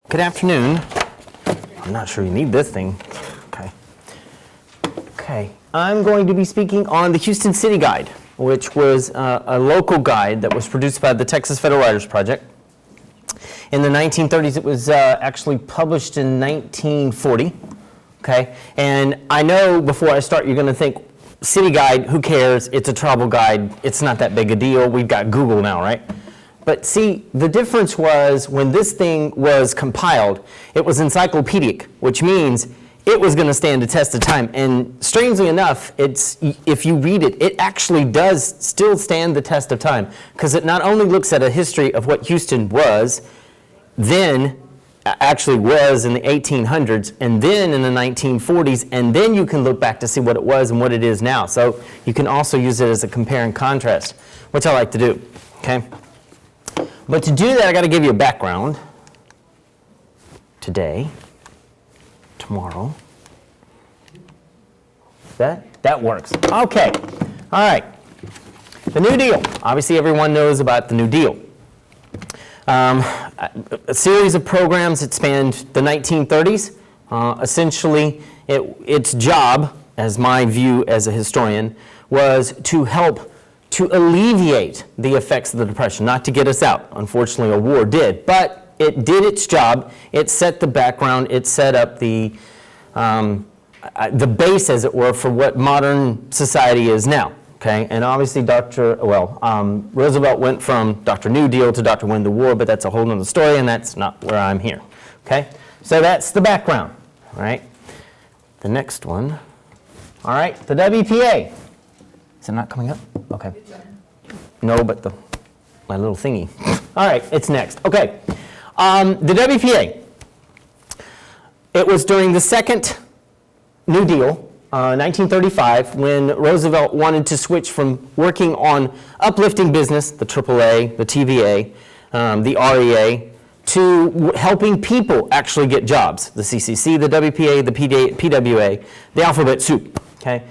Good afternoon. I'm not sure you need this thing. Okay. I'm going to be speaking on the Houston City Guide, which was a local guide that was produced by the Texas Federal Writers Project. In the 1930s, it was actually published in 1940. Okay, and I know before I start, you're going to think, City Guide, who cares? It's a travel guide. It's not that big a deal. We've got Google now, right? But see, the difference was when this thing was compiled, it was encyclopedic, which means it was going to stand the test of time. And strangely enough, if you read it, it actually does still stand the test of time, because it not only looks at a history of what Houston was, then actually was in the 1800s, and then in the 1940s, and then you can look back to see what it was and what it is now. So you can also use it as a compare and contrast, which I like to do, okay? But to do that, I got to give you a background. Today, tomorrow. That works. Okay. All right. The New Deal. Obviously, everyone knows about the New Deal. A series of programs that spanned the 1930s. Essentially, its job, as my view as a historian, was to help to alleviate the effects of the Depression, not to get us out. Unfortunately, a war did, but it did its job. It set the background. It set up the base, as it were, for what modern society is now. Okay, and obviously Roosevelt went from Dr. New Deal to Dr. Win the War, but that's a whole nother story, and that's not where I'm here. Okay, so that's the background. All right, the next one. All right, the WPA. Is it not coming up? Okay. No, but my little thingy. All right, it's next. Okay, the WPA. It was during the second New Deal. 1935, when Roosevelt wanted to switch from working on uplifting business, the AAA, the TVA, the REA, to helping people actually get jobs, the CCC, the WPA, the PWA, the alphabet soup. Okay,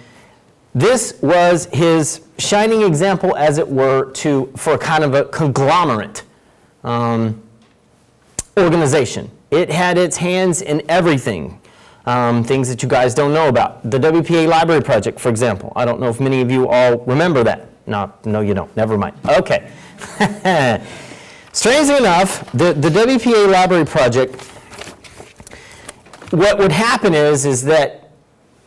this was his shining example, as it were, for a kind of a conglomerate organization. It had its hands in everything. Things that you guys don't know about. The WPA Library Project, for example. I don't know if many of you all remember that. No, you don't. Never mind. Okay. Strangely enough, the WPA Library Project, what would happen is that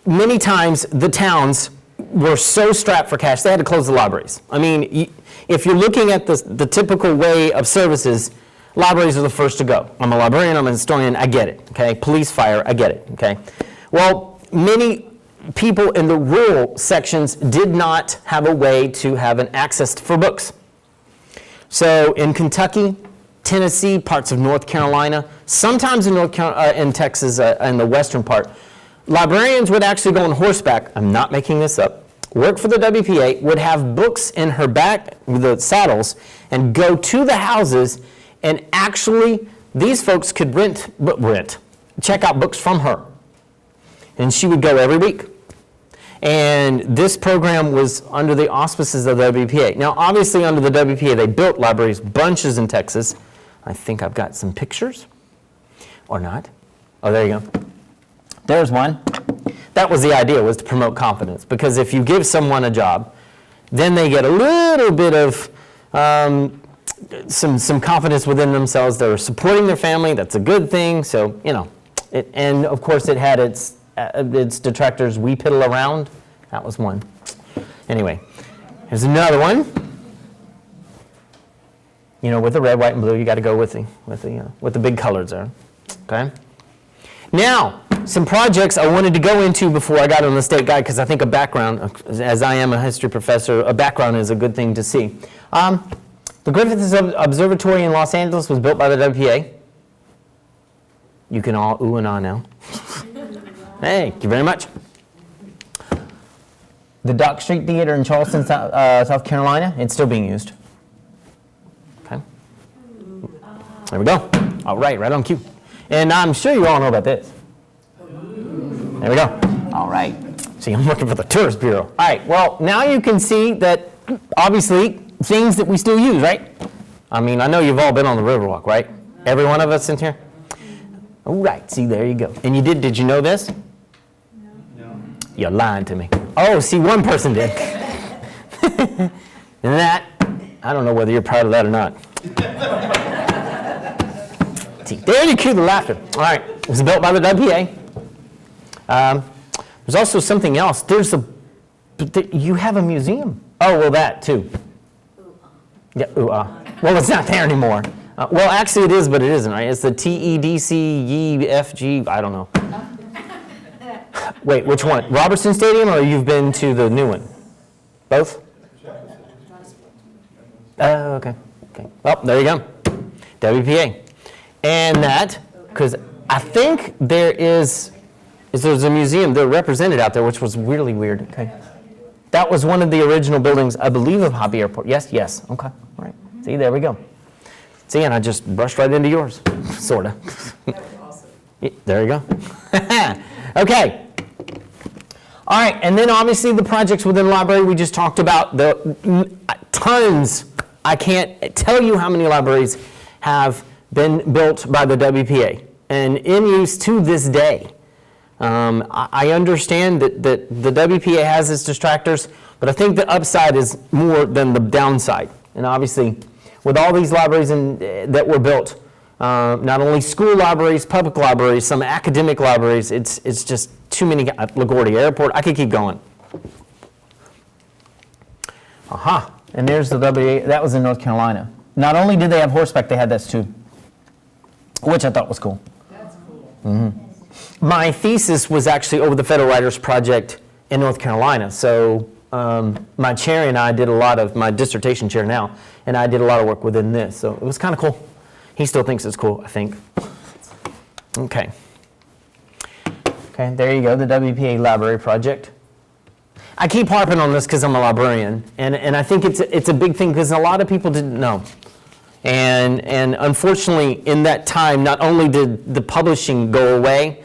many times the towns were so strapped for cash, they had to close the libraries. I mean, if you're looking at the typical way of services, libraries are the first to go. I'm a librarian, I'm a historian, I get it, okay? Police, fire, I get it, okay? Well, many people in the rural sections did not have a way to have an access for books. So in Kentucky, Tennessee, parts of North Carolina, sometimes in Texas, in the western part, librarians would actually go on horseback, I'm not making this up, work for the WPA, would have books in her back, the saddles, and go to the houses. And actually, these folks could check out books from her. And she would go every week. And this program was under the auspices of the WPA. Now, obviously, under the WPA, they built libraries, bunches in Texas. I think I've got some pictures. Or not. Oh, there you go. There's one. That was the idea, was to promote confidence. Because if you give someone a job, then they get a little bit of some confidence within themselves. They're supporting their family. That's a good thing. So, you know, and of course it had its detractors. We piddle around. That was one. Anyway, here's another one. You know, with the red, white, and blue, you got to go with the big colors there. Okay. Now, some projects I wanted to go into before I got on the state guide, because I think a background, as I am a history professor, a background is a good thing to see. The Griffith Observatory in Los Angeles was built by the WPA. You can all ooh and ah now. Hey, thank you very much. The Dock Street Theater in Charleston, South Carolina, it's still being used. Okay. There we go. All right on cue. And I'm sure you all know about this. There we go. All right. See, I'm working for the Tourist Bureau. All right, well, now you can see that, obviously, things that we still use, right? I mean, I know you've all been on the Riverwalk, right? Every one of us in here? All right, see, there you go. And you did you know this? No. You're lying to me. Oh, see, one person did. And that, I don't know whether you're proud of that or not. See, there you cue the laughter. All right, it was built by the WPA. There's also something else. You have a museum. Oh, well, that too. Yeah, well, it's not there anymore. Well, actually it is, but it isn't, right? It's the TEDCYFG, I don't know. Wait, which one? Robertson Stadium, or you've been to the new one? Both? Oh, okay. Well, there you go. WPA. And that, because I think there's a museum, they're represented out there, which was really weird. Okay. That was one of the original buildings, I believe, of Hobby Airport. Yes. Okay. All right. See, there we go. See, and I just brushed right into yours, sort of. That was awesome. Yeah, there you go. Okay. All right, and then obviously the projects within the library we just talked about. Tons. I can't tell you how many libraries have been built by the WPA and in use to this day. I understand that the WPA has its distractors, but I think the upside is more than the downside. And obviously, with all these libraries that were built, not only school libraries, public libraries, some academic libraries, it's just too many. LaGuardia Airport, I could keep going. Aha, and there's the WPA. That was in North Carolina. Not only did they have horseback, they had this too, which I thought was cool. That's cool. Mm-hmm. My thesis was actually over the Federal Writers Project in North Carolina. So my chair and I did a lot of, my dissertation chair now, and I did a lot of work within this. So it was kind of cool. He still thinks it's cool, I think. Okay. Okay, there you go, the WPA Library Project. I keep harping on this because I'm a librarian, and I think it's a big thing because a lot of people didn't know. And unfortunately, in that time, not only did the publishing go away,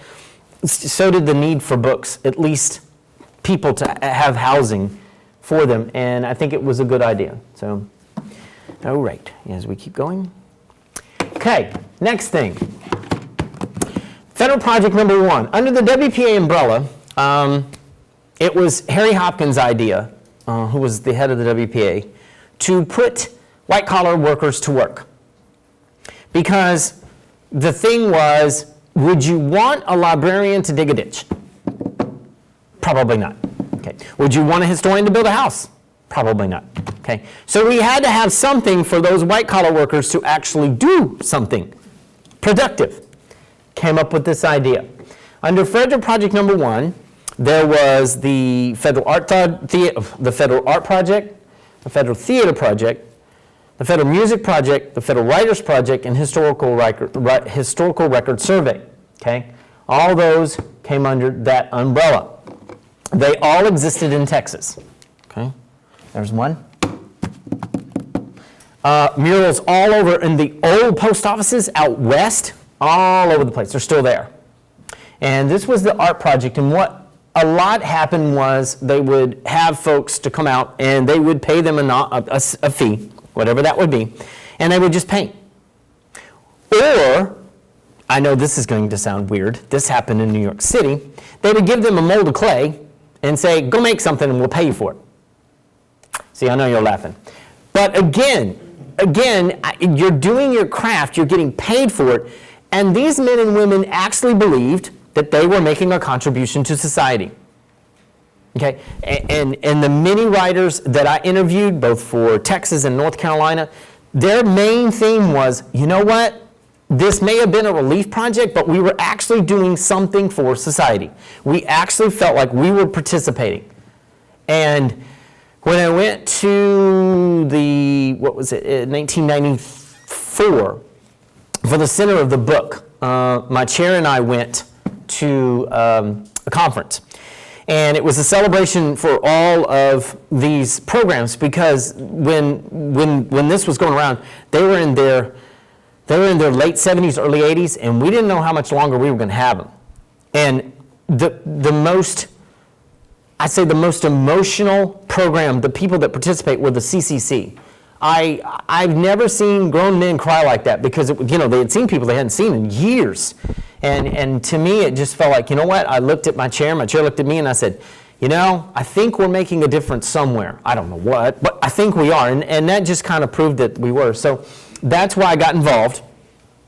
so did the need for books, at least people to have housing for them, and I think it was a good idea. So, all right, as we keep going. Okay, next thing. Federal project number 1. Under the WPA umbrella, it was Harry Hopkins' idea, who was the head of the WPA, to put white-collar workers to work. Because the thing was, would you want a librarian to dig a ditch? Probably not. Okay. Would you want a historian to build a house? Probably not. Okay. So we had to have something for those white-collar workers to actually do something productive. Came up with this idea. Under Federal Project number 1, there was the Federal Art Project, the Federal Theater Project, the Federal Music Project, the Federal Writers Project, and Historical Record Survey. Okay? All those came under that umbrella. They all existed in Texas. Okay? There's one. Murals all over in the old post offices out west, all over the place. They're still there. And this was the art project, and what a lot happened was they would have folks to come out and they would pay them a fee, whatever that would be, and they would just paint. Or, I know this is going to sound weird, this happened in New York City, they would give them a mold of clay and say, go make something and we'll pay you for it. See, I know you're laughing. But again, you're doing your craft, you're getting paid for it, and these men and women actually believed that they were making a contribution to society. Okay, and the many writers that I interviewed, both for Texas and North Carolina, their main theme was, you know what? This may have been a relief project, but we were actually doing something for society. We actually felt like we were participating. And when I went to the, 1994, for the center of the book, my chair and I went to a conference. And it was a celebration for all of these programs because when this was going around, they were in their late 70s, early 80s, and we didn't know how much longer we were going to have them. And the most emotional program, the people that participate were the CCC. I've never seen grown men cry like that because they had seen people they hadn't seen in years. And to me, it just felt like, you know what? I looked at my chair looked at me, and I said, you know, I think we're making a difference somewhere. I don't know what, but I think we are. And that just kind of proved that we were. So that's why I got involved.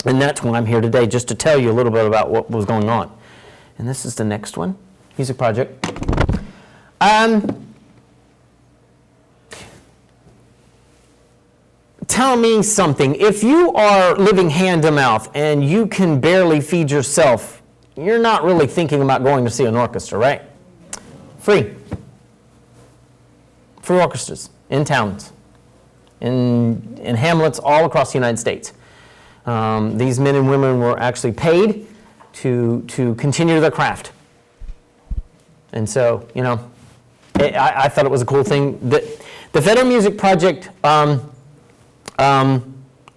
And that's why I'm here today, just to tell you a little bit about what was going on. And this is the next one, music project. Tell me something. If you are living hand to mouth and you can barely feed yourself, you're not really thinking about going to see an orchestra, right? Free. Free orchestras in towns, in hamlets all across the United States. These men and women were actually paid to continue their craft. And so, you know, I thought it was a cool thing. The Federal Music Project,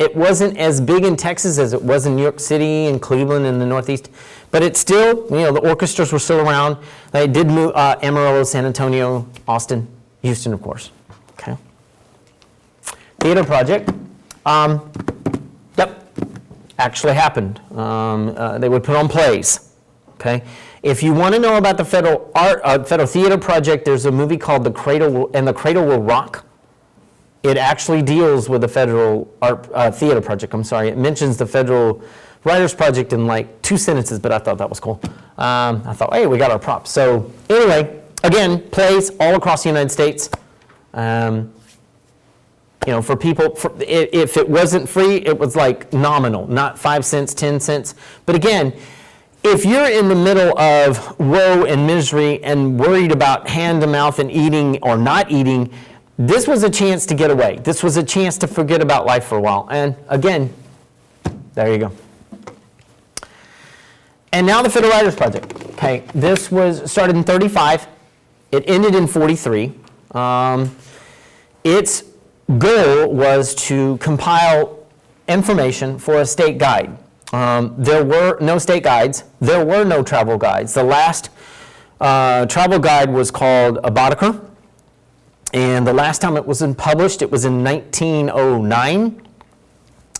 it wasn't as big in Texas as it was in New York City and Cleveland and the Northeast, but it's still, you know, the orchestras were still around. They did move Amarillo, San Antonio, Austin, Houston, of course. Okay. Theater project. Yep, actually happened. They would put on plays. Okay. If you want to know about the Federal Theater Project, there's a movie called The Cradle Will Rock. It actually deals with the Federal Theater Project. I'm sorry. It mentions the Federal Writers Project in like 2 sentences, but I thought that was cool. I thought, hey, we got our props. So anyway, again, plays all across the United States. You know, for people, if it wasn't free, it was like nominal, not 5 cents, 10 cents. But again, if you're in the middle of woe and misery and worried about hand to mouth and eating or not eating, this was a chance to get away. This was a chance to forget about life for a while. And again, there you go. And now the Federal Writers Project. Okay, this was started in 35. It ended in 43. Its goal was to compile information for a state guide. There were no state guides. There were no travel guides. The last travel guide was called a Boddicker. And the last time it was published, it was in 1909.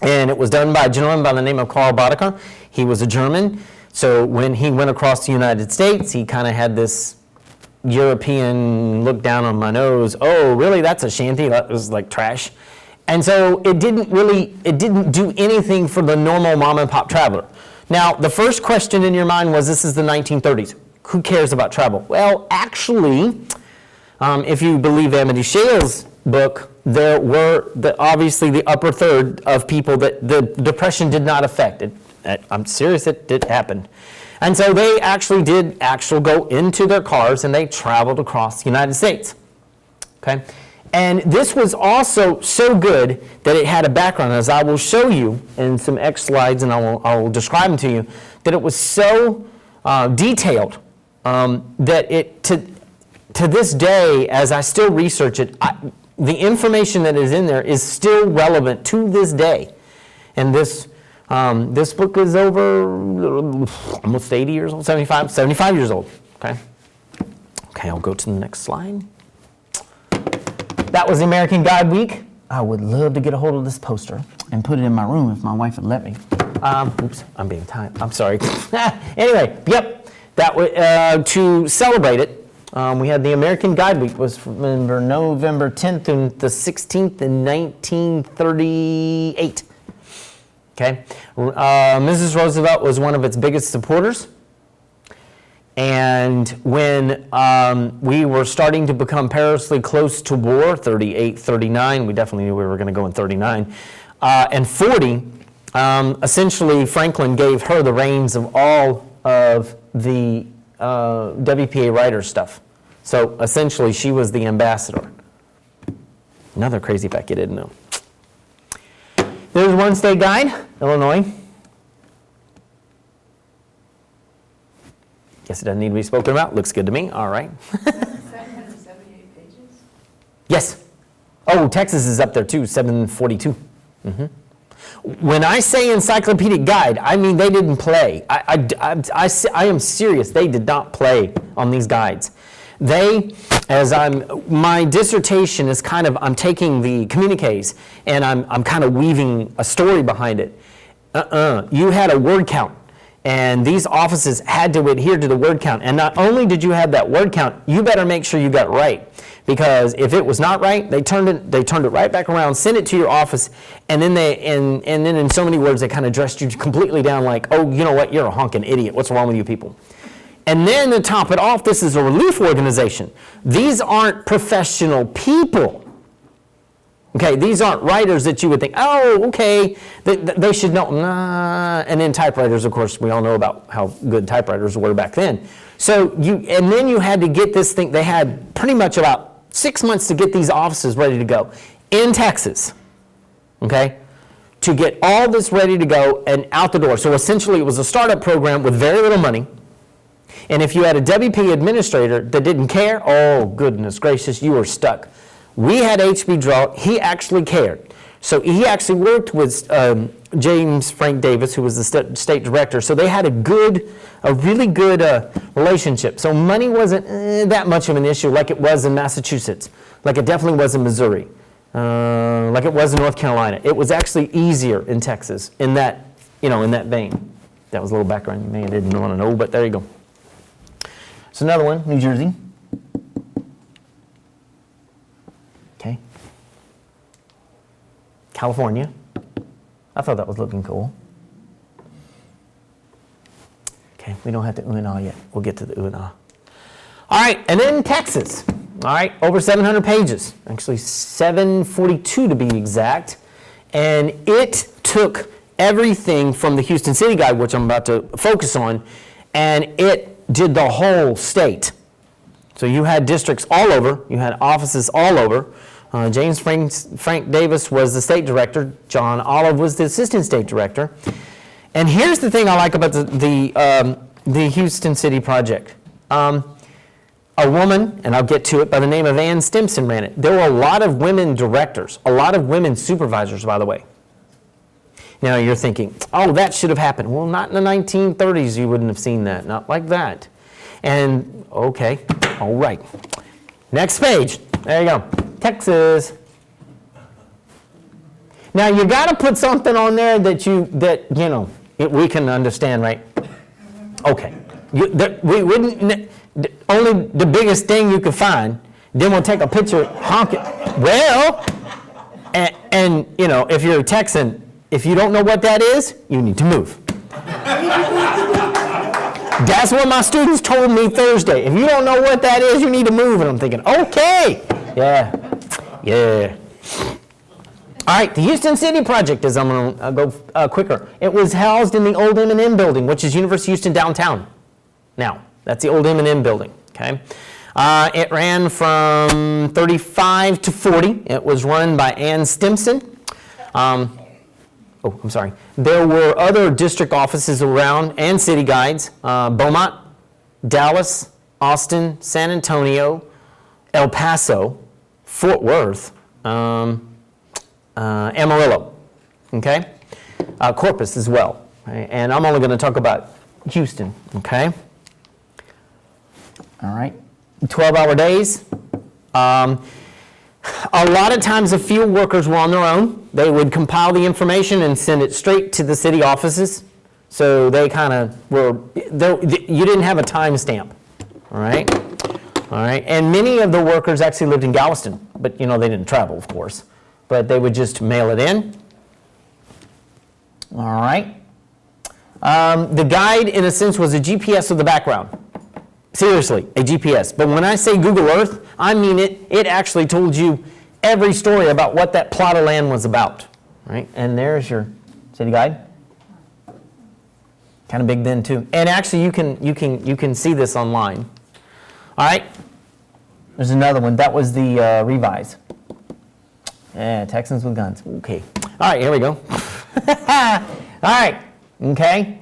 And it was done by a gentleman by the name of Karl Boddicker. He was a German. So when he went across the United States, he kind of had this European look down on my nose. Oh, really? That's a shanty? That was like trash. And so it didn't do anything for the normal mom and pop traveler. Now, the first question in your mind was, this is the 1930s. Who cares about travel? Well, actually, if you believe Amity Shale's book, there were obviously the upper third of people that the Depression did not affect. I'm serious, it happened. And so they actually did go into their cars and they traveled across the United States. Okay? And this was also so good that it had a background, as I will show you in some X slides, and I will describe them to you, that it was so detailed that it, to this day, as I still research it, the information that is in there is still relevant to this day. And this book is over almost 80 years old, 75 years old. Okay, I'll go to the next slide. That was the American Guide Week. I would love to get a hold of this poster and put it in my room if my wife would let me. Oops, I'm being tired. I'm sorry. Anyway, yep. That was to celebrate it. We had the American Guide Week was from November 10th and the 16th in 1938. Okay, Mrs. Roosevelt was one of its biggest supporters. And when we were starting to become perilously close to war, 38, 39, we definitely knew we were going to go in 39, and 40, essentially Franklin gave her the reins of all of the WPA writer stuff. So essentially she was the ambassador. Another crazy fact you didn't know. There's one state guide, Illinois. Guess it doesn't need to be spoken about. Looks good to me. All right. 778 pages? Yes. Oh, Texas is up there too, 742. Mm-hmm. When I say encyclopedic guide, I mean they didn't play. I am serious. They did not play on these guides. My dissertation is kind of, I'm taking the communiques and I'm kind of weaving a story behind it. You had a word count. And these offices had to adhere to the word count. And not only did you have that word count, you better make sure you got it right. Because if it was not right, they turned it right back around, sent it to your office, and then and then in so many words, they kind of dressed you completely down like, oh, you know what, you're a honking idiot. What's wrong with you people? And then to top it off, this is a relief organization. These aren't professional people. Okay, these aren't writers that you would think, oh, okay, they should know. Nah. And then typewriters, of course, we all know about how good typewriters were back then. So and then you had to get this thing. They had pretty much about 6 months to get these offices ready to go in Texas, okay, to get all this ready to go and out the door. So essentially it was a startup program with very little money. And if you had a WP administrator that didn't care, oh, goodness gracious, you were stuck. We had H.B. Draw. He actually cared. So he actually worked with James Frank Davis, who was the state director. So they had a really good relationship. So money wasn't that much of an issue like it was in Massachusetts, like it definitely was in Missouri, like it was in North Carolina. It was actually easier in Texas in that, in that vein. That was a little background you may have didn't want to know, but there you go. So another one, New Jersey. Okay. California. I thought that was looking cool. Okay, we don't have to ooh and ah yet. We'll get to the ooh and ah. All right, and then Texas. All right, over 700 pages. Actually, 742 to be exact. And it took everything from the Houston City Guide, which I'm about to focus on, and it did the whole state. So you had districts all over. You had offices all over. James Frank Davis was the state director. John Olive was the assistant state director. And here's the thing I like about the Houston City Project. A woman, and I'll get to it, by the name of Ann Stimson ran it. There were a lot of women directors, a lot of women supervisors, by the way. Now you're thinking, oh, that should have happened. Well, not in the 1930s, you wouldn't have seen that. Not like that. And, okay, all right. Next page. There you go. Texas. Now you got to put something on there that we can understand, right? Okay. We wouldn't. Only the biggest thing you could find. Then we'll take a picture, honk it. Well, and if you're a Texan, if you don't know what that is, you need to move. That's what my students told me Thursday. If you don't know what that is, you need to move. And I'm thinking, okay, yeah. All right, the Houston City Project, as I'm going to go quicker. It was housed in the old M&M building, which is University of Houston downtown. Now, that's the old M&M building, okay? It ran from 35 to 40. It was run by Ann Stimson. I'm sorry. There were other district offices around and city guides. Beaumont, Dallas, Austin, San Antonio, El Paso, Fort Worth, Amarillo, okay? Corpus as well. Right? And I'm only going to talk about Houston, okay? All right. 12-hour days. A lot of times the field workers were on their own. They would compile the information and send it straight to the city offices. So they kind of were, you didn't have a time stamp, all right? All right, and many of the workers actually lived in Galveston, but they didn't travel, of course. But they would just mail it in. All right. The guide, in a sense, was a GPS of the background. Seriously, a GPS. But when I say Google Earth, I mean it actually told you every story about what that plot of land was about. Right? And there's your city guide. Kind of big then too. And actually you can see this online. All right. There's another one. That was the revise. Yeah, Texans with guns. Okay. All right, here we go. All right. Okay.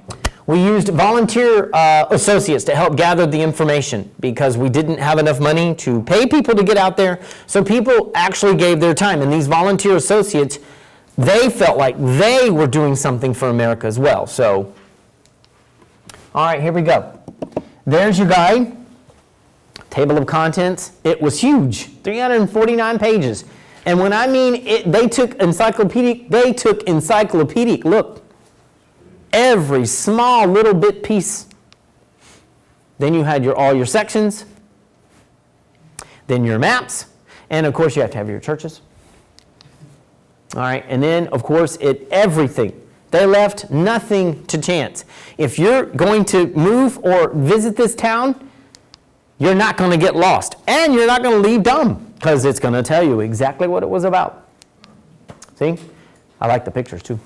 We used volunteer associates to help gather the information because we didn't have enough money to pay people to get out there. So people actually gave their time. And these volunteer associates, they felt like they were doing something for America as well. So, all right, here we go. There's your guide. Table of contents. It was huge, 349 pages. And when I mean it, they took encyclopedic look. every small little bit piece. Then you had all your sections, then your maps, and of course you have to have your churches. All right, and then of course everything. They left nothing to chance. If you're going to move or visit this town, you're not going to get lost, and you're not going to leave dumb, because it's going to tell you exactly what it was about. See? I like the pictures too.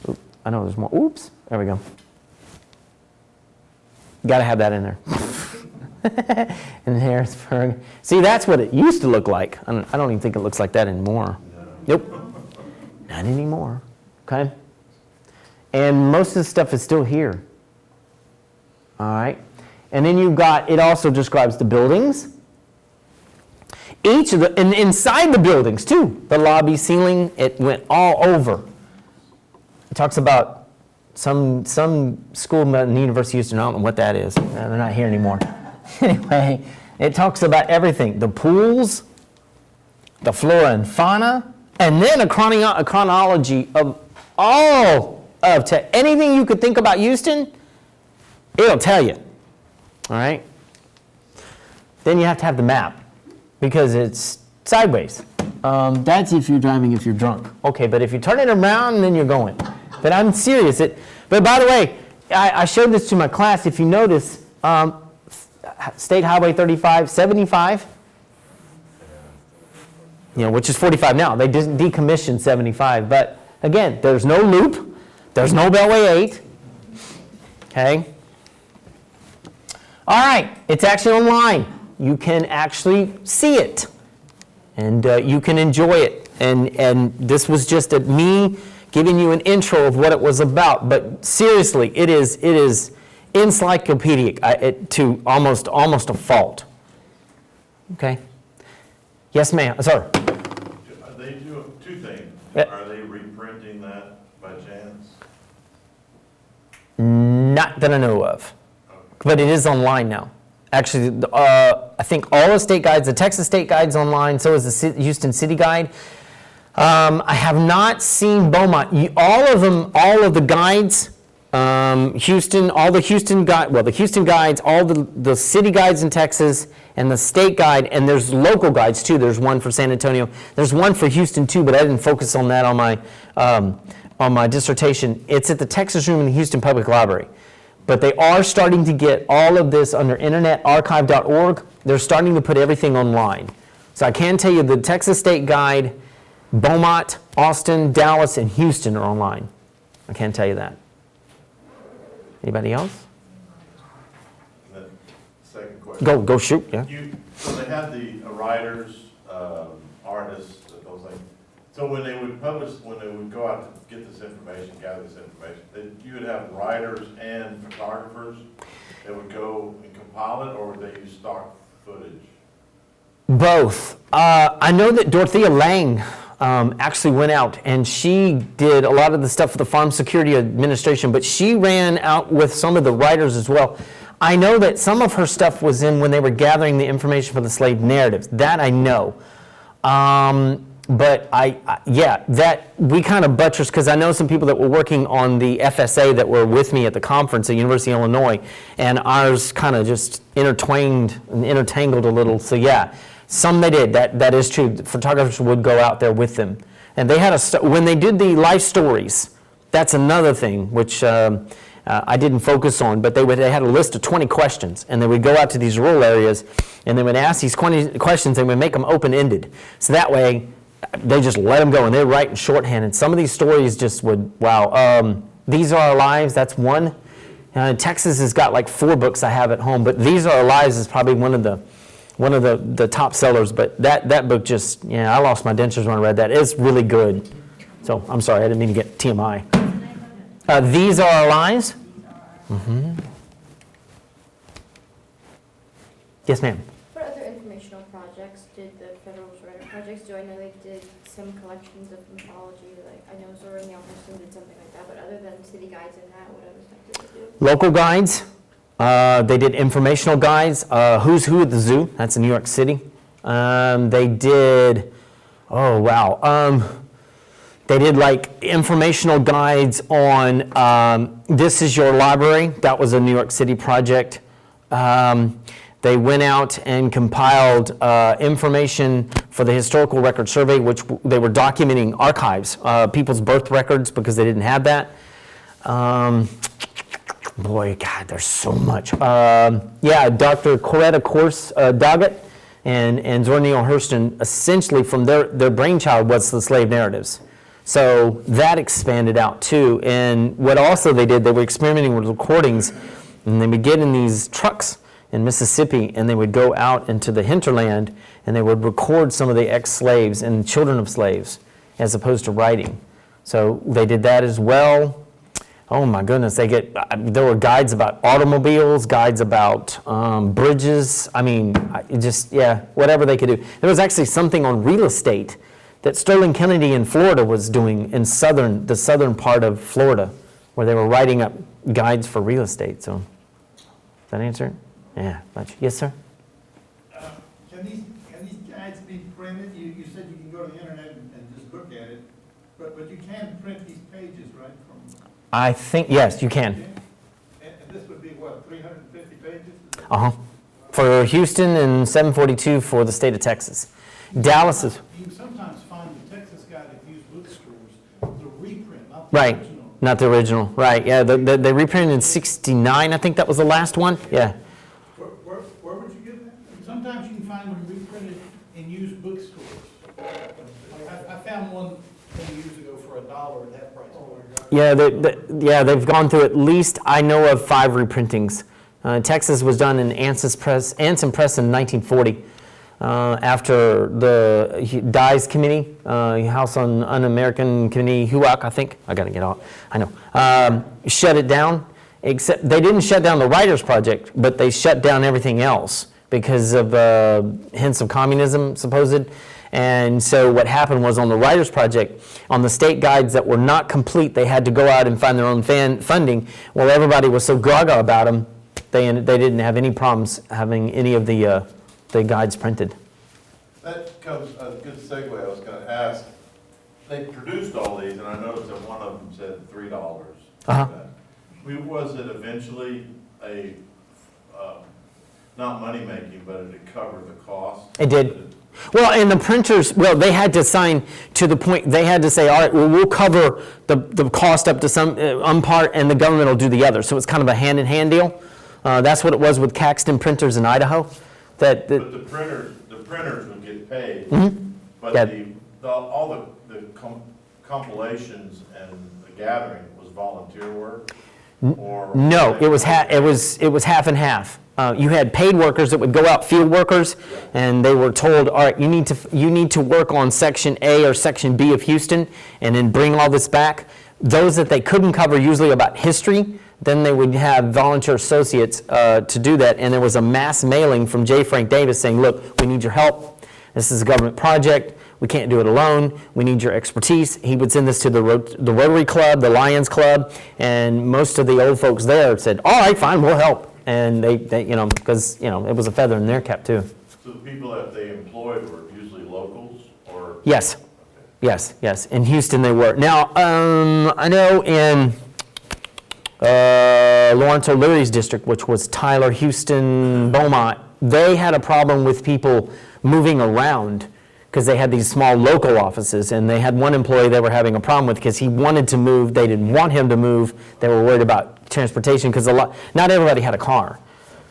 Oop, I know there's more. Oops, there we go. Got to have that in there. In Harrisburg. See, that's what it used to look like. I don't even think it looks like that anymore. No. Nope. Not anymore. Okay? And most of the stuff is still here. All right? And then you've got, it also describes the buildings. Each of the, and inside the buildings too, the lobby ceiling, it went all over. It talks about some school in the University of Houston, I don't know what that is. They're not here anymore. Anyway, it talks about everything. The pools, the flora and fauna, and then a chronology of all of, to anything you could think about Houston, it'll tell you. All right? Then you have to have the map, because it's sideways. That's if you're driving, if you're drunk. Okay, but if you turn it around, then you're going. But I'm serious. But by the way, I showed this to my class. If you notice, State Highway 35, 75, which is 45 now. They decommissioned 75. But again, there's no loop. There's no Beltway 8. Okay? All right, it's actually online. You can actually see it, and you can enjoy it. And this was just me giving you an intro of what it was about. But seriously, it is encyclopedic to almost a fault. Okay. Yes, ma'am. Sorry. They do two things. Yeah. Are they reprinting that by chance? Not that I know of, but it is online now. Actually, I think all the state guides, the Texas state guide's online, so is the Houston City Guide. I have not seen Beaumont. All of the guides, Houston, all the Houston the Houston guides, all the city guides in Texas, and the state guide, and there's local guides too. There's one for San Antonio. There's one for Houston too, but I didn't focus on that on my dissertation. It's at the Texas Room in the Houston Public Library. But they are starting to get all of this under internetarchive.org. They're starting to put everything online. So I can tell you the Texas State Guide, Beaumont, Austin, Dallas, and Houston are online. I can tell you that. Anybody else? The second question. Go shoot, yeah. So they had the writers, artists, those things. So when they would go out to get this information, gather this information, you would have writers and photographers that would go and compile it, or would they use stock footage? Both. I know that Dorothea Lange actually went out and she did a lot of the stuff for the Farm Security Administration, but she ran out with some of the writers as well. I know that some of her stuff was in when they were gathering the information for the slave narratives. That I know. But that we kind of buttressed, because I know some people that were working on the FSA that were with me at the conference at University of Illinois, and ours kind of just intertwined and intertangled a little. So yeah, some they did. That is true. Photographers would go out there with them, and they had when they did the life stories. That's another thing which I didn't focus on, but they had a list of 20 questions, and they would go out to these rural areas, and they would ask these 20 questions, and would make them open-ended. So that way, they just let them go, and they write in shorthand. And some of these stories just would, wow. These Are Our Lives, that's one. Texas has got like 4 books I have at home, but These Are Our Lives is probably one of the top sellers. But that book just, I lost my dentures when I read that. It's really good. So I'm sorry, I didn't mean to get TMI. These Are Our Lives. Mm-hmm. Yes, ma'am. What other informational projects did the Federal Writer Projects do? I know they did some collections of mythology, like I know Zora Neale Hurston did something like that, but other than city guides and that, what other stuff did they do? Local guides. They did informational guides. Who's Who at the Zoo. That's in New York City. They did, oh wow. They did like informational guides on this is your library. That was a New York City project. They went out and compiled information for the Historical Record Survey, which they were documenting archives, people's birth records, because they didn't have that. Boy, God, there's so much. Yeah, Dr. Coretta Doggett and Zora Neale Hurston, essentially from their brainchild was the slave narratives. So that expanded out too. And what also they did, they were experimenting with recordings, and they would get in these trucks in Mississippi, and they would go out into the hinterland, and they would record some of the ex-slaves and children of slaves, as opposed to writing. So they did that as well. Oh my goodness, there were guides about automobiles, guides about bridges. I mean, whatever they could do. There was actually something on real estate that Sterling Kennedy in Florida was doing in the southern part of Florida, where they were writing up guides for real estate. So, does that answer it? Yeah, much. Yes, sir? Can these guides be printed? You said you can go to the internet and just look at it, but you can print these pages, right? I think, yes, you can. And this would be what, 350 pages? Uh-huh. For Houston and 742 for the state of Texas. Dallas is... You can sometimes find the Texas guide at used bookstores, the reprint, not the Right, original. not the original. Right, yeah, they reprinted in 69, I think that was the last one. Yeah. Where would you get that? Sometimes you can find them reprinted in used bookstores. I found one 20 years ago for $1 at that price. Yeah, they've gone through at least, I know of 5 reprintings. Texas was done in Anson Press in 1940 after the Dyes Committee, House on Un-American Committee, HUAC, I think. I got to get off. I know. Shut it down, except they didn't shut down the Writers Project, but they shut down everything else because of hints of communism, supposed. And so what happened was on the Writers Project, on the state guides that were not complete, they had to go out and find their own funding. Well, everybody was so gaga about them, they didn't have any problems having any of the guides printed. That comes, a good segue, I was gonna ask, they produced all these, and I noticed that one of them said $3. Uh-huh. Was it eventually not money-making, but it covered the cost? It did. Well, and the printers, they had to sign to the point, they had to say, all right, well, we'll cover the cost up to some part, and the government will do the other. So it's kind of a hand-in-hand deal. That's what it was with Caxton printers in Idaho. But the printers would get paid, but Yeah. all the compilations and the gathering was volunteer work? Or No, it was half and half. You had paid workers that would go out, field workers, and they were told, all right, you need to work on Section A or Section B of Houston, and then bring all this back. Those that they couldn't cover, usually about history, then they would have volunteer associates to do that, and there was a mass mailing from J. Frank Davis saying, look, we need your help. This is a government project. We can't do it alone. We need your expertise. He would send this to the Rotary Club, the Lions Club, and most of the old folks there said, all right, fine, we'll help. And they because, it was a feather in their cap too. So the people that they employed were usually locals, or? Yes, yes. In Houston they were. Now, I know in Lawrence O'Leary's district, which was Tyler, Houston, Beaumont, they had a problem with people moving around because they had these small local offices, and they had one employee they were having a problem with because he wanted to move. They didn't want him to move. They were worried about transportation because not everybody had a car.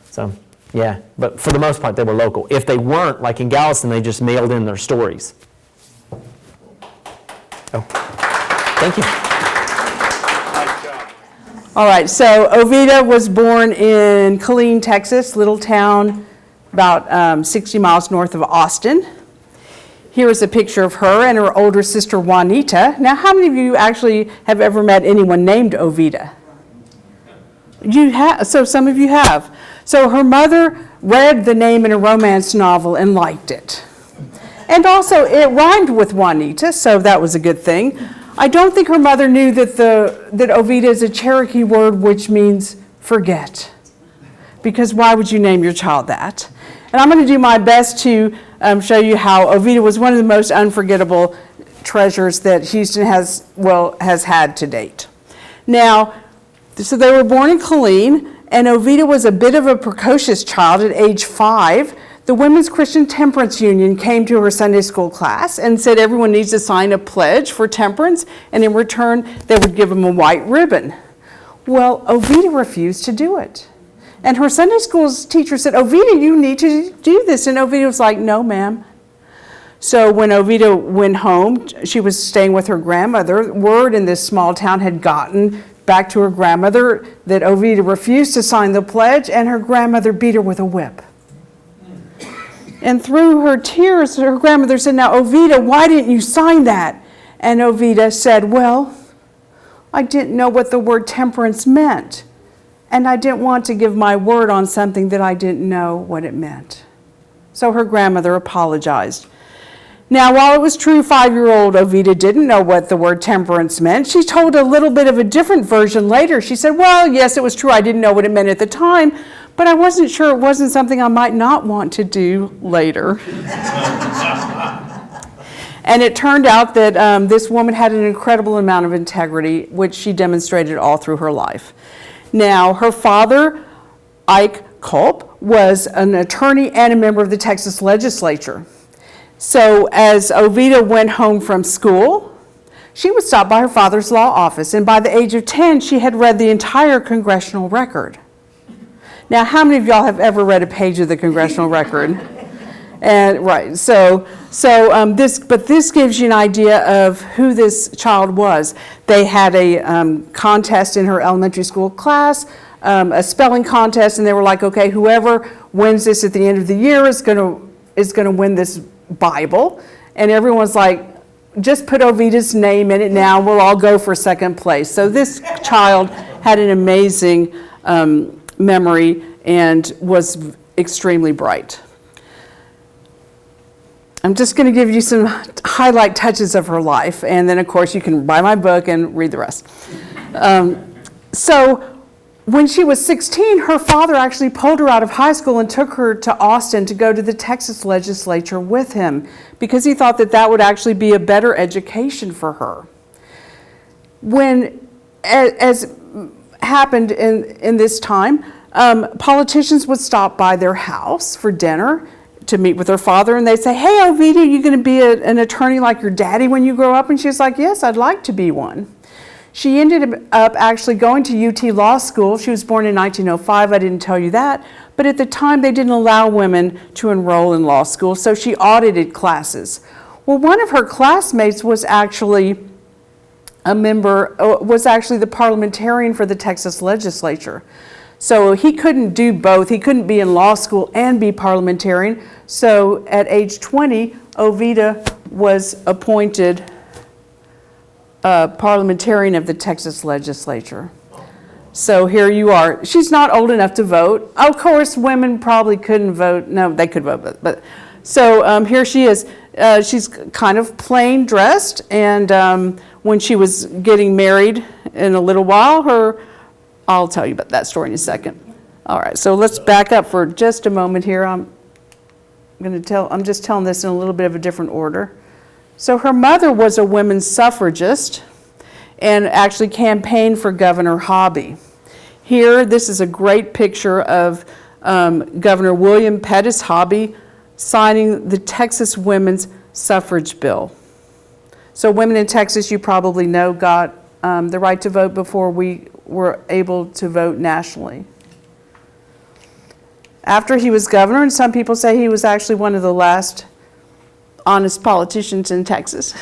So, yeah, but for the most part, they were local. If they weren't, like in Galveston, they just mailed in their stories. Oh, thank you. All right, so Ovida was born in Killeen, Texas, little town about 60 miles north of Austin. Here is a picture of her and her older sister Juanita. Now, how many of you actually have ever met anyone named Ovida? You have, so some of you have. So her mother read the name in a romance novel and liked it. And also it rhymed with Juanita, so that was a good thing. I don't think her mother knew that Ovida is a Cherokee word which means forget. Because why would you name your child that? And I'm going to do my best to show you how Ovida was one of the most unforgettable treasures that Houston has had to date. Now, so they were born in Killeen, and Ovida was a bit of a precocious child at age 5. The Women's Christian Temperance Union came to her Sunday school class and said everyone needs to sign a pledge for temperance, and in return, they would give them a white ribbon. Well, Ovida refused to do it. And her Sunday school teacher said, Ovida, you need to do this. And Ovida was like, no, ma'am. So when Ovida went home, she was staying with her grandmother. Word in this small town had gotten back to her grandmother that Ovida refused to sign the pledge, and her grandmother beat her with a whip. And through her tears, her grandmother said, now, Ovida, why didn't you sign that? And Ovida said, well, I didn't know what the word temperance meant. And I didn't want to give my word on something that I didn't know what it meant. So her grandmother apologized. Now, while it was true 5-year-old Ovida didn't know what the word temperance meant, she told a little bit of a different version later. She said, well, yes, it was true. I didn't know what it meant at the time, but I wasn't sure it wasn't something I might not want to do later. And it turned out that this woman had an incredible amount of integrity, which she demonstrated all through her life. Now, her father, Ike Culp, was an attorney and a member of the Texas legislature. So as Ovida went home from school, she would stop by her father's law office, and by the age of 10, she had read the entire congressional record. Now, how many of y'all have ever read a page of the congressional record? And right, this gives you an idea of who this child was. They had a contest in her elementary school class, a spelling contest, and they were like, okay, whoever wins this at the end of the year is going to win this Bible. And everyone's like, just put Ovida's name in it now, we'll all go for second place. So this child had an amazing memory and was extremely bright. I'm just going to give you some highlight touches of her life, and then of course you can buy my book and read the rest. So when she was 16, her father actually pulled her out of high school and took her to Austin to go to the Texas legislature with him because he thought that that would actually be a better education for her. When, as happened in this time, politicians would stop by their house for dinner to meet with her father, and they'd say, hey, Ovida, are you going to be an attorney like your daddy when you grow up? And she was like, yes, I'd like to be one. She ended up actually going to UT Law School. She was born in 1905. I didn't tell you that. But at the time, they didn't allow women to enroll in law school, so she audited classes. Well, one of her classmates was actually the parliamentarian for the Texas legislature. So he couldn't do both. He couldn't be in law school and be parliamentarian. So at age 20, Ovida was appointed parliamentarian of the Texas legislature. So here you are. She's not old enough to vote. Of course, women probably couldn't vote. No, they could vote, but so here she is. She's kind of plain dressed, and when she was getting married in a little while, I'll tell you about that story in a second. All right, so let's back up for just a moment here. I'm just telling this in a little bit of a different order. So her mother was a women's suffragist and actually campaigned for Governor Hobby. Here, this is a great picture of Governor William Pettis Hobby signing the Texas Women's Suffrage Bill. So women in Texas, you probably know, got the right to vote before we were able to vote nationally. After he was governor, and some people say he was actually one of the last honest politicians in Texas.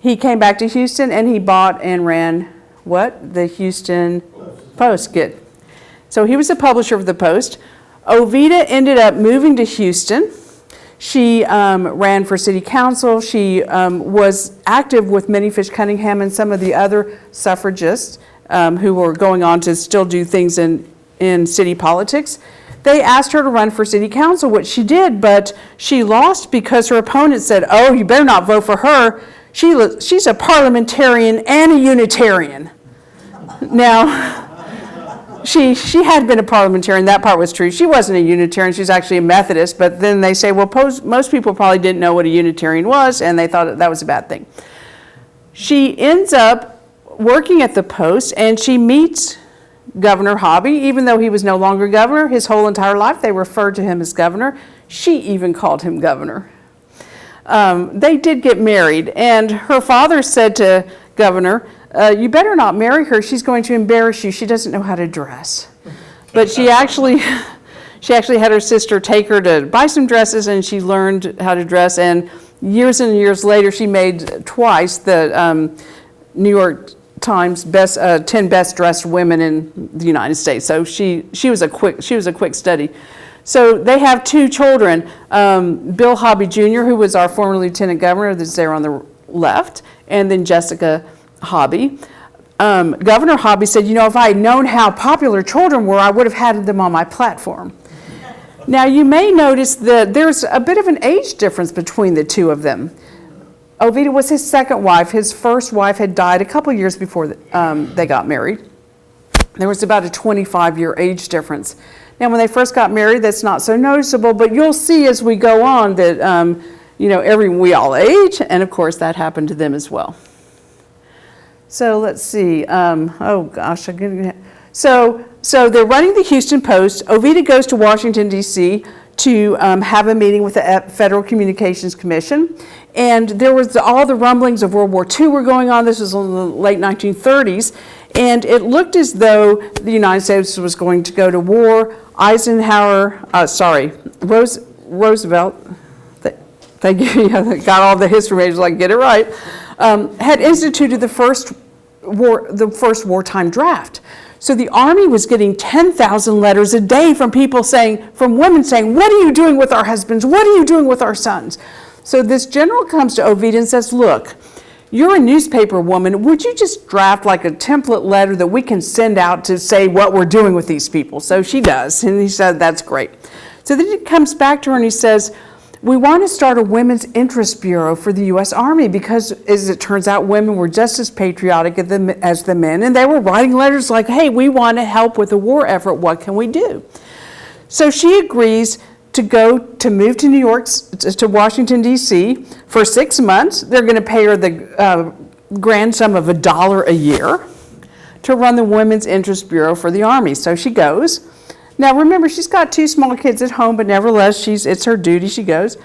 He came back to Houston and he bought and ran the Houston Post. Good. So he was the publisher of the Post. Ovida ended up moving to Houston. She ran for city council. She was active with Minnie Fish Cunningham and some of the other suffragists who were going on to still do things in city politics. They asked her to run for city council, which she did, but she lost because her opponent said, oh, you better not vote for her. She's a parliamentarian and a Unitarian. Now, she had been a parliamentarian. That part was true. She wasn't a Unitarian. She was actually a Methodist. But then they say, well, most people probably didn't know what a Unitarian was, and they thought that was a bad thing. She ends up working at the Post, and she meets Governor Hobby. Even though he was no longer governor, his whole entire life they referred to him as governor. She even called him governor. They did get married, and her father said to Governor, you better not marry her. She's going to embarrass you. She doesn't know how to dress. But she actually had her sister take her to buy some dresses, and she learned how to dress. And years later, she made twice the New York Times 10 best dressed women in the United States. So she was a quick study. So they have 2 children, Bill Hobby Jr., who was our former lieutenant governor, that's there on the left, and then Jessica Hobby. Governor Hobby said, if I had known how popular children were, I would have had them on my platform. Now, you may notice that there's a bit of an age difference between the 2 of them. Ovida was his second wife. His first wife had died a couple years before they got married. There was about a 25-year age difference. Now, when they first got married, that's not so noticeable, but you'll see as we go on that, we all age, and of course that happened to them as well. So let's see. So they're running the Houston Post. Ovida goes to Washington, D.C. to have a meeting with the Federal Communications Commission. And there was all the rumblings of World War II were going on. This was in the late 1930s. And it looked as though the United States was going to go to war. Roosevelt, thank you, got all the history majors, like get it right, had instituted the first wartime draft. So the Army was getting 10,000 letters a day from women saying, what are you doing with our husbands? What are you doing with our sons? So this general comes to Ovida and says, look, you're a newspaper woman. Would you just draft like a template letter that we can send out to say what we're doing with these people? So she does. And he said, that's great. So then he comes back to her and he says, we want to start a women's interest bureau for the U.S. Army because, as it turns out, women were just as patriotic as the men. And they were writing letters like, hey, we want to help with the war effort. What can we do? So she agrees to move to New York, to Washington, D.C. for 6 months. They're going to pay her the grand sum of $1 a year to run the Women's Interest Bureau for the Army. So she goes. Now remember, she's got 2 small kids at home, but nevertheless, it's her duty. She goes.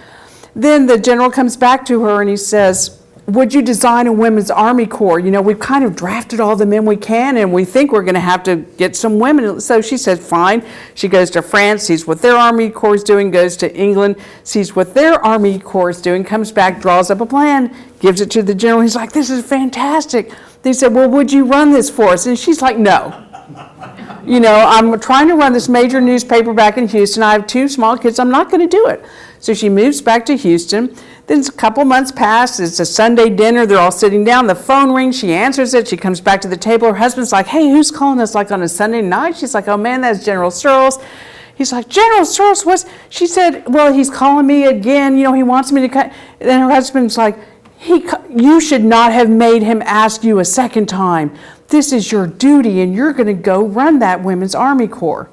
Then the general comes back to her and he says, would you design a women's Army Corps? We've kind of drafted all the men we can, and we think we're going to have to get some women. So she said, fine. She goes to France, sees what their Army Corps is doing, goes to England, sees what their Army Corps is doing, comes back, draws up a plan, gives it to the general. He's like, this is fantastic. They said, well, would you run this for us? And she's like, no. I'm trying to run this major newspaper back in Houston. I have 2 small kids. I'm not going to do it. So she moves back to Houston. Then a couple months pass. It's a Sunday dinner. They're all sitting down. The phone rings. She answers it. She comes back to the table. Her husband's like, hey, who's calling us like on a Sunday night? She's like, oh, man, that's General Searles. He's like, General Searles, what's... She said, well, he's calling me again. He wants me to cut. Then her husband's like, you should not have made him ask you a second time. This is your duty, and you're going to go run that Women's Army Corps.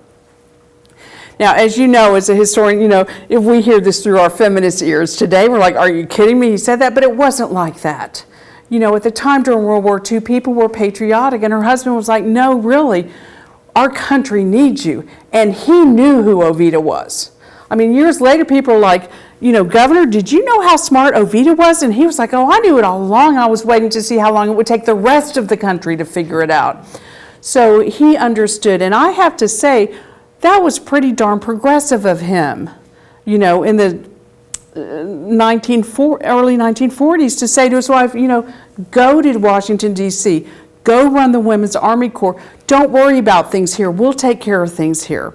Now, as you know, as a historian, if we hear this through our feminist ears today, we're like, are you kidding me? He said that, but it wasn't like that. At the time during World War II, people were patriotic, and her husband was like, no, really, our country needs you. And he knew who Ovida was. Years later, people are like, Governor, did you know how smart Ovida was? And he was like, oh, I knew it all along. I was waiting to see how long it would take the rest of the country to figure it out. So he understood. And I have to say, that was pretty darn progressive of him, in the early 1940s to say to his wife, go to Washington, D.C., go run the Women's Army Corps. Don't worry about things here. We'll take care of things here.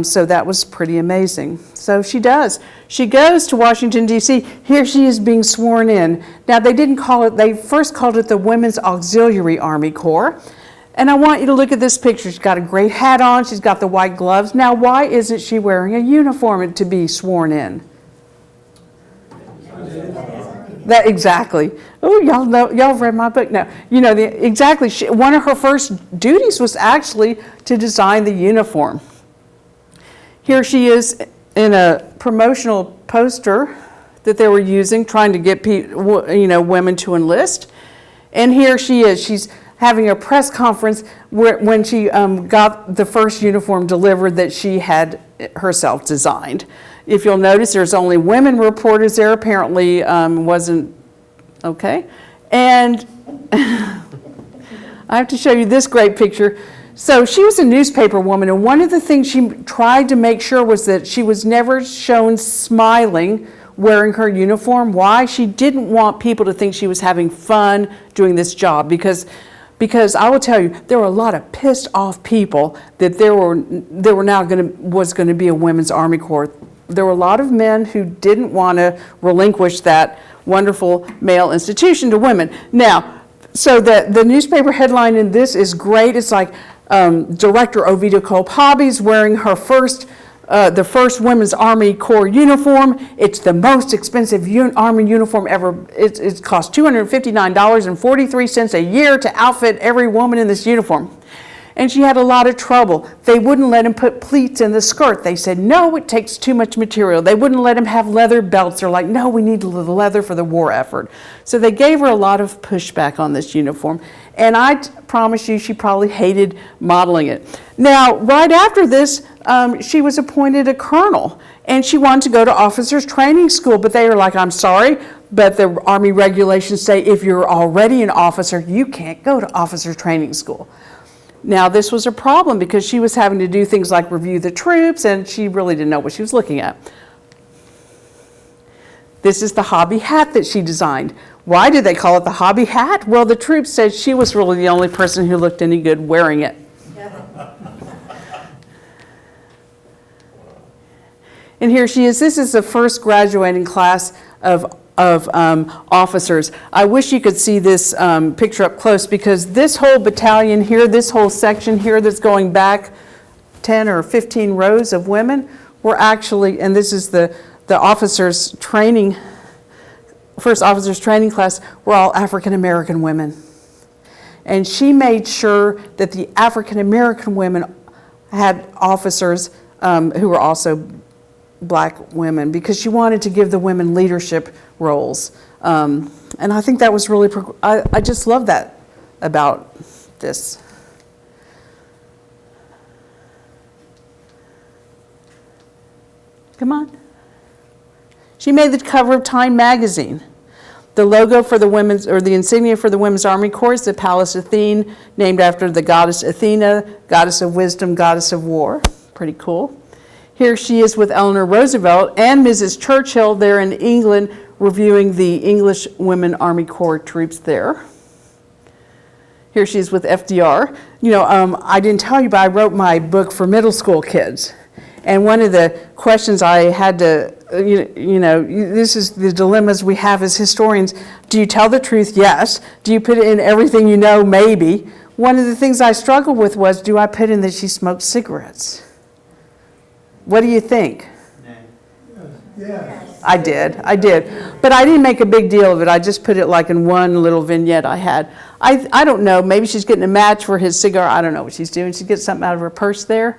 So that was pretty amazing. So she does. She goes to Washington, D.C. Here she is being sworn in. Now, they first called it the Women's Auxiliary Army Corps. And I want you to look at this picture. She's got a great hat on. She's got the white gloves. Now, why isn't she wearing a uniform to be sworn in? That, exactly. Oh, y'all know, y'all have read my book now. You know, exactly. One of her first duties was actually to design the uniform. Here she is in a promotional poster that they were using, trying to get women to enlist. And here she is. She's having a press conference when she got the first uniform delivered that she had herself designed. If you'll notice, there's only women reporters there. Apparently, wasn't okay. And I have to show you this great picture. So she was a newspaper woman, and one of the things she tried to make sure was that she was never shown smiling wearing her uniform. Why? She didn't want people to think she was having fun doing this job, because I will tell you, there were a lot of pissed off people that there was going to be a women's Army Corps. There were a lot of men who didn't want to relinquish that wonderful male institution to women. Now, so the newspaper headline in this is great. It's like Director Ovida Kolb-Hobby's wearing her the first Women's Army Corps uniform. It's the most expensive Army uniform ever. It costs $259.43 a year to outfit every woman in this uniform. And she had a lot of trouble. They wouldn't let him put pleats in the skirt. They said, no, it takes too much material. They wouldn't let him have leather belts. They're like, no, we need the leather for the war effort. So they gave her a lot of pushback on this uniform. And I promise you, she probably hated modeling it. Now, right after this, she was appointed a colonel. And she wanted to go to officers training school. But they were like, I'm sorry, but the Army regulations say if you're already an officer, you can't go to officer training school. Now, this was a problem because she was having to do things like review the troops, and she really didn't know what she was looking at. This is the hobby hat that she designed. Why did they call it the hobby hat? Well, the troops said she was really the only person who looked any good wearing it. And here she is. This is the first graduating class of officers. I wish you could see this picture up close, because this whole battalion here, this whole section here that's going back 10 or 15 rows of women were actually, and this is the officers training, first officers training class, were all African American women. And she made sure that the African American women had officers who were also black women, because she wanted to give the women leadership roles. And I think that was really, I just love that about this. Come on. She made the cover of Time magazine. The logo for the women's, or the insignia for the Women's Army Corps is the Pallas Athene, named after the goddess Athena, goddess of wisdom, goddess of war. Pretty cool. Here she is with Eleanor Roosevelt and Mrs. Churchill there in England, reviewing the English Women Army Corps troops there. Here she is with FDR. You know, I didn't tell you, but I wrote my book for middle school kids. And one of the questions I had to, this is the dilemmas we have as historians. Do you tell the truth? Yes. Do you put in everything you know? Maybe. One of the things I struggled with was, do I put in that she smoked cigarettes? What do you think? Yes. I did. But I didn't make a big deal of it. I just put it like in one little vignette I had. I don't know. Maybe she's getting a match for his cigar. I don't know what she's doing. She gets something out of her purse there.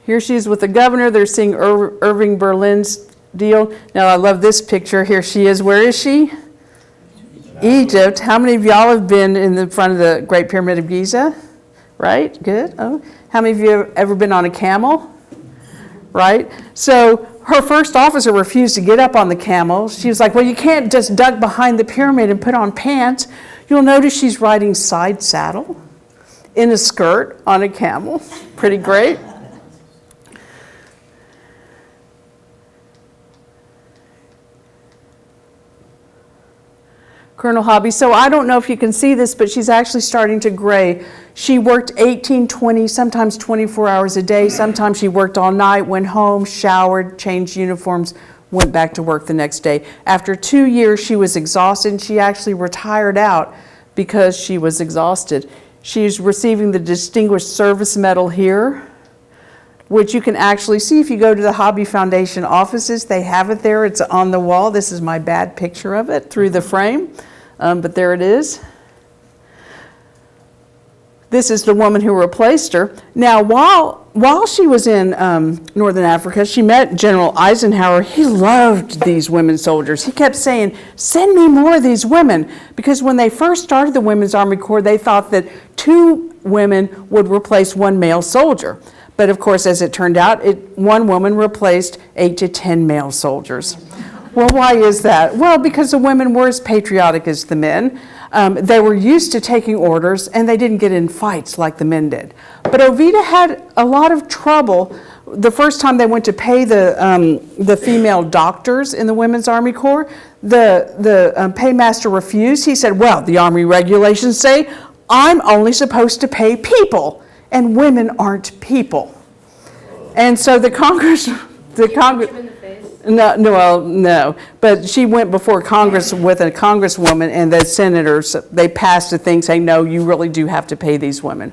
Here she is with the governor. They're seeing Irving Berlin's deal. Now, I love this picture. Here she is. Where is she? Egypt. How many of y'all have been in the front of the Great Pyramid of Giza? Right? Good. Oh. How many of you have ever been on a camel? Right? So her first officer refused to get up on the camel. She was like, well, you can't just duck behind the pyramid and put on pants. You'll notice she's riding side saddle in a skirt on a camel. Pretty great. Colonel Hobby. So I don't know if you can see this, but she's actually starting to gray. She worked 18, 20, sometimes 24 hours a day. Sometimes she worked all night, went home, showered, changed uniforms, went back to work the next day. After 2 years, she was exhausted, and she actually retired out because she was exhausted. She's receiving the Distinguished Service Medal here. which you can actually see if you go to the Hobby Foundation offices. They have it there. It's on the wall. This is my bad picture of it through the frame, but there it is. This is the woman who replaced her. Now, while she was in Northern Africa, she met General Eisenhower. He loved these women soldiers. He kept saying, send me more of these women. Because when they first started the Women's Army Corps, they thought that 2 women would replace 1 male soldier. But of course, as it turned out, 1 woman replaced 8 to 10 male soldiers. Well, why is that? Well, because the women were as patriotic as the men. They were used to taking orders, and they didn't get in fights like the men did. But Ovida had a lot of trouble the first time they went to pay the female doctors in the Women's Army Corps. The paymaster refused. He said, well, the Army regulations say I'm only supposed to pay people, and women aren't people. And so the Congress... No. But she went before Congress with a congresswoman, and the senators, they passed a thing saying, no, you really do have to pay these women.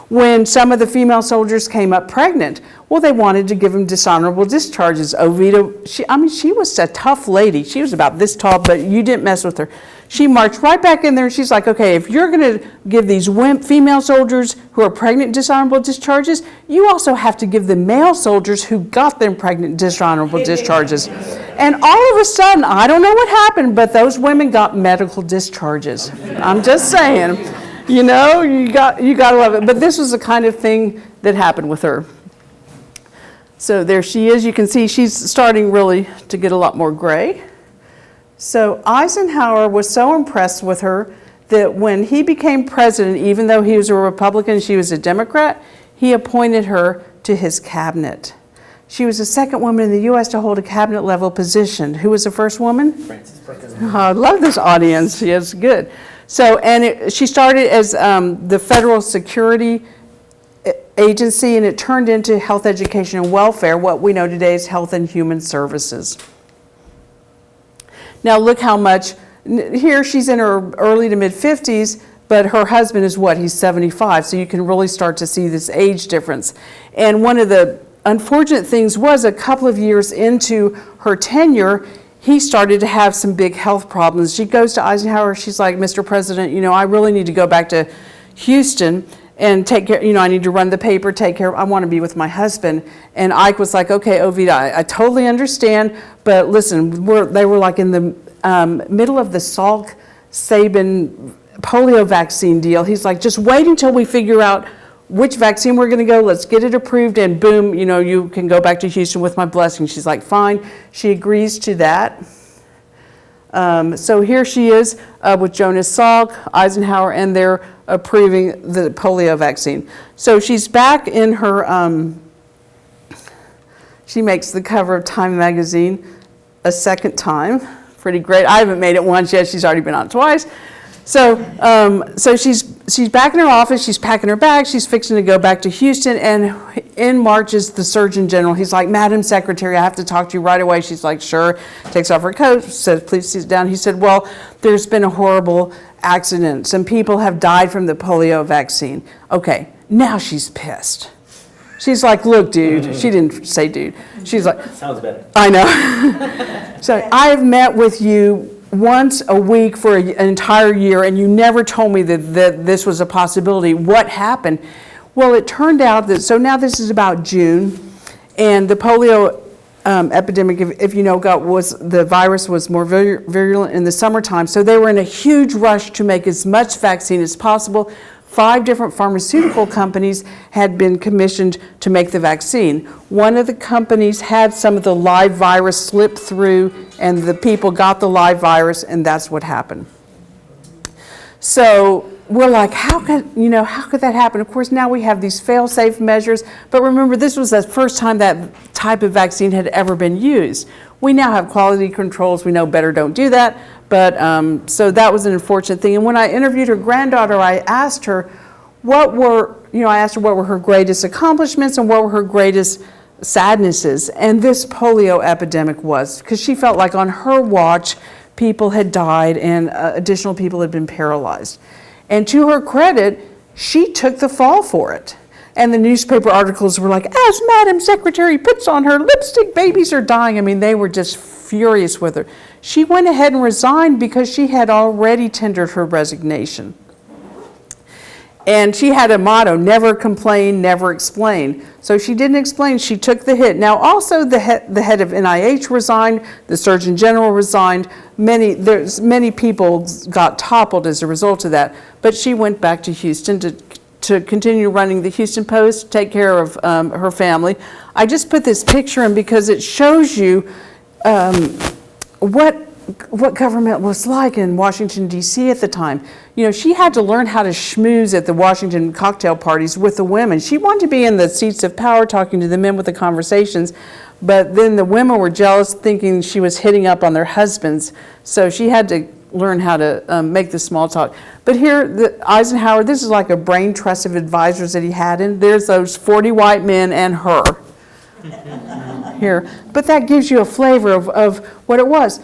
When some of the female soldiers came up pregnant, well, they wanted to give them dishonorable discharges. Ovida, she was a tough lady. She was about this tall, but you didn't mess with her. She marched right back in there, and she's like, okay, if you're going to give these female soldiers who are pregnant dishonorable discharges, you also have to give the male soldiers who got them pregnant dishonorable discharges. And all of a sudden, I don't know what happened, but those women got medical discharges. I'm just saying, you know, you got to love it. But this was the kind of thing that happened with her. So there she is. You can see she's starting really to get a lot more gray. So Eisenhower was so impressed with her that when he became president, even though he was a Republican and she was a Democrat, he appointed her to his cabinet. She was the second woman in the U.S. to hold a cabinet level position. Who was the first woman? Frances Perkins. Oh, I love this audience. Yes, good. So, she started as the Federal Security Agency, and it turned into Health, Education, and Welfare, what we know today as Health and Human Services. Now look how much, here she's in her early to mid 50s, but her husband is what, he's 75, so you can really start to see this age difference. And one of the unfortunate things was a couple of years into her tenure, he started to have some big health problems. She goes to Eisenhower, she's like, Mr. President, you know, I really need to go back to Houston and take care, you know, I need to run the paper, take care, I want to be with my husband. And Ike was like, okay, Ovida, I totally understand, but listen, they were like in the middle of the Salk-Sabin polio vaccine deal. He's like, just wait until we figure out which vaccine we're going to go, let's get it approved, and boom, you know, you can go back to Houston with my blessing. She's like, fine. She agrees to that. So here she is with Jonas Salk, Eisenhower, and they're approving the polio vaccine. So she's back in her, she makes the cover of Time magazine a second time. Pretty great. I haven't made it once yet. She's already been on it twice. So she's back in her office, she's packing her bag, she's fixing to go back to Houston, and in marches the Surgeon General. He's like, Madam Secretary, I have to talk to you right away. She's like, sure. Takes off her coat, says, please sit down. He said, well, there's been a horrible accident. Some people have died from the polio vaccine. Okay, now she's pissed. She's like, look, dude. She didn't say dude. She's like, sounds better. I know. So I have met with you once a week for an entire year, and you never told me that this was a possibility. What happened? Well, it turned out that, so now this is about June, and the polio epidemic, if you know, the virus was more virulent in the summertime, so they were in a huge rush to make as much vaccine as possible. 5 different pharmaceutical companies had been commissioned to make the vaccine. One of the companies had some of the live virus slip through, and the people got the live virus, and that's what happened. So we're like, how could that happen? Of course, now we have these fail-safe measures, but remember, this was the first time that type of vaccine had ever been used. We now have quality controls. We know better don't do that. But so that was an unfortunate thing. And when I interviewed her granddaughter, I asked her what were her greatest accomplishments and what were her greatest sadnesses. And this polio epidemic was, because she felt like on her watch, people had died and additional people had been paralyzed. And to her credit, she took the fall for it. And the newspaper articles were like, as Madam Secretary puts on her lipstick, babies are dying. I mean, they were just furious with her. She went ahead and resigned because she had already tendered her resignation. And she had a motto, never complain, never explain. So she didn't explain, she took the hit. Now also the head of NIH resigned, the Surgeon General resigned, many people got toppled as a result of that. But she went back to Houston to continue running the Houston Post, take care of her family. I just put this picture in because it shows you what government was like in Washington, D.C. at the time. You know, she had to learn how to schmooze at the Washington cocktail parties with the women. She wanted to be in the seats of power talking to the men with the conversations, but then the women were jealous, thinking she was hitting up on their husbands. So she had to learn how to make the small talk. But here, Eisenhower, this is like a brain trust of advisors that he had, and there's those 40 white men and her here. But that gives you a flavor of what it was.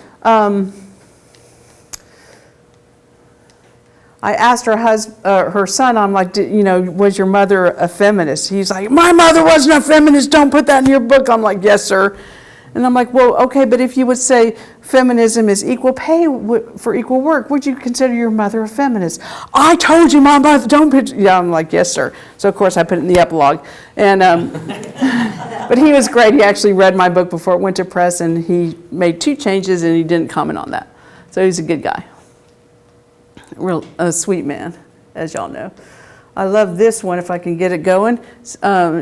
I asked her son, I'm like, was your mother a feminist? He's like, my mother wasn't a feminist, don't put that in your book. I'm like, yes, sir. And I'm like, well, okay, but if you would say feminism is equal pay for equal work, would you consider your mother a feminist? I told you my mother, don't put, yeah, I'm like, yes, sir. So of course I put it in the epilogue. And, but he was great. He actually read my book before it went to press, and he made 2 changes and he didn't comment on that. So he's a good guy. A sweet man, as y'all know. I love this one, if I can get it going.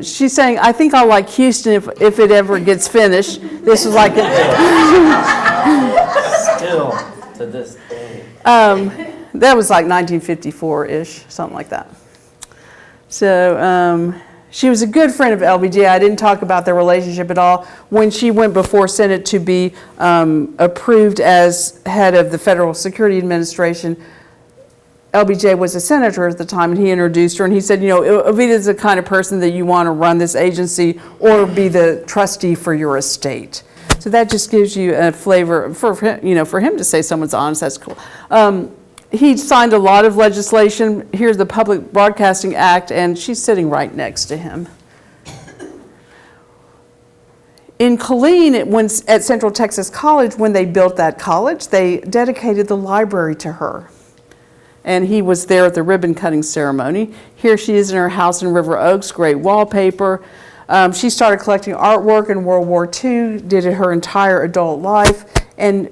She's saying, I think I'll like Houston if it ever gets finished. This is like Still to this day. that was like 1954-ish, something like that. So she was a good friend of LBJ. I didn't talk about their relationship at all. When she went before Senate to be approved as head of the Federal Security Administration, LBJ was a senator at the time, and he introduced her, and he said, Ovita's the kind of person that you want to run this agency or be the trustee for your estate. So that just gives you a flavor for him to say someone's honest. That's cool. He signed a lot of legislation. Here's the Public Broadcasting Act, and she's sitting right next to him. In Killeen, at Central Texas College, when they built that college, they dedicated the library to her. And he was there at the ribbon cutting ceremony. Here she is in her house in River Oaks, great wallpaper. She started collecting artwork in World War II, did it her entire adult life. And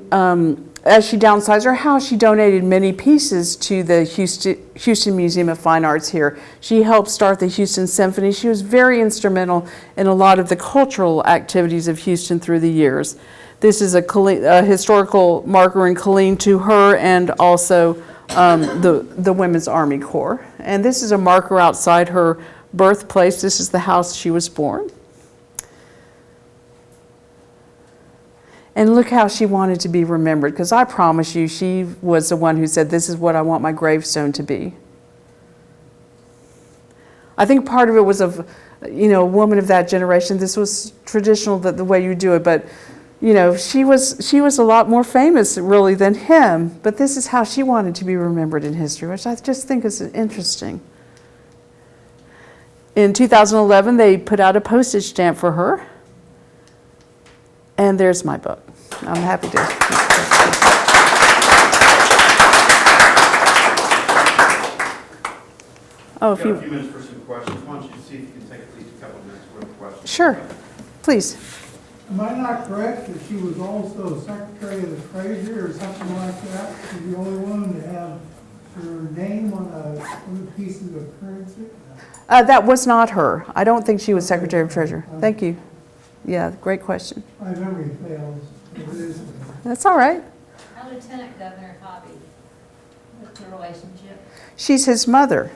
as she downsized her house, she donated many pieces to the Houston Museum of Fine Arts here. She helped start the Houston Symphony. She was very instrumental in a lot of the cultural activities of Houston through the years. This is a historical marker in Killeen to her, and also the Women's Army Corps. And this is a marker outside her birthplace. This is the house she was born. And look how she wanted to be remembered, because I promise you, she was the one who said, this is what I want my gravestone to be. I think part of it was a woman of that generation. This was traditional, the way you do it, but she was a lot more famous, really, than him. But this is how she wanted to be remembered in history, which I just think is interesting. In 2011, they put out a postage stamp for her. And there's my book. I'm happy to. Oh, if We've you. got a few minutes for some questions. Why don't you see if you can take at least a couple of minutes worth of questions? Sure, please. Am I not correct that she was also Secretary of the Treasury or something like that? She's the only one to have her name on one of the pieces of currency? That was not her. I don't think she was Secretary of Treasury. Thank you. Yeah, great question. My memory fails. It is. That's all right. How Lieutenant Governor Hobby, what's the relationship? She's his mother.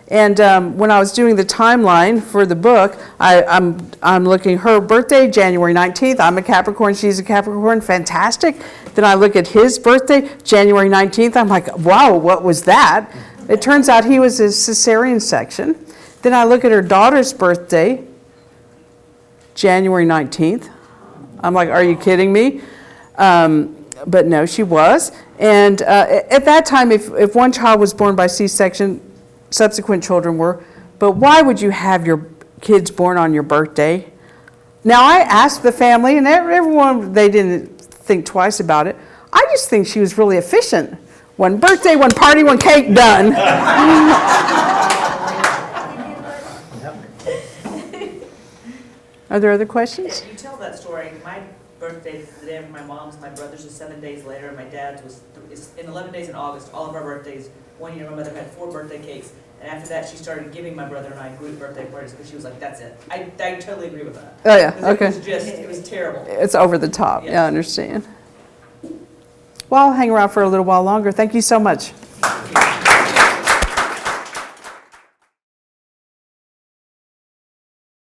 And when I was doing the timeline for the book, I'm looking her birthday, January 19th. I'm a Capricorn, she's a Capricorn, fantastic. Then I look at his birthday, January 19th. I'm like, wow, what was that? It turns out he was a cesarean section. Then I look at her daughter's birthday, January 19th. I'm like, are you kidding me? But no, she was. And at that time, if one child was born by C-section, subsequent children were. but why would you have your kids born on your birthday? Now, I asked the family, and everyone, they didn't think twice about it. I just think she was really efficient. One birthday, one party, one cake, done. Are there other questions? You tell that story. My birthday is the day after my mom's, my brother's is 7 days later, and my dad's was in 11 days in August. All of our birthdays. One year, my mother had 4 birthday cakes, and after that, she started giving my brother and I group birthday parties because she was like, "That's it." I totally agree with that. Oh, yeah, 'Cause okay. It was terrible. It's over the top. Yes. Yeah, I understand. Well, I'll hang around for a little while longer. Thank you so much.